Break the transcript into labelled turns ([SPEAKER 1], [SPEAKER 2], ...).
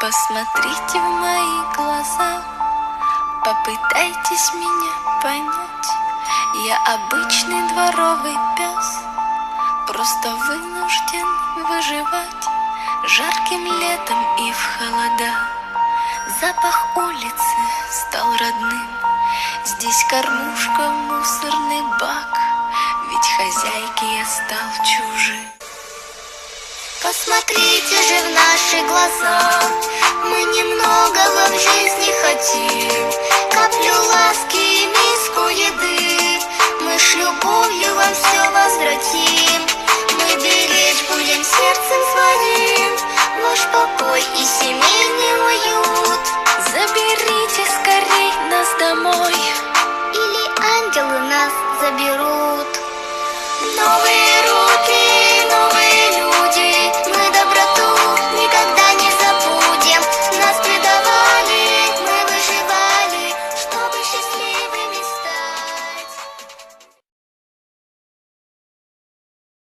[SPEAKER 1] Посмотрите в мои глаза, попытайтесь меня понять. Я обычный дворовый пес, просто вынужден выживать жарким летом и в холода. Запах улицы стал родным, здесь кормушка, мусорный бак, ведь хозяйке я стал чужим.
[SPEAKER 2] Посмотрите же в наши глаза, мы немногого в жизни хотим. Каплю ласки и миску еды, мы с любовью вам все возвратим. Мы беречь будем сердцем своим ваш покой и семейный уют.
[SPEAKER 1] Заберите скорей нас домой,
[SPEAKER 2] или ангелы нас заберут.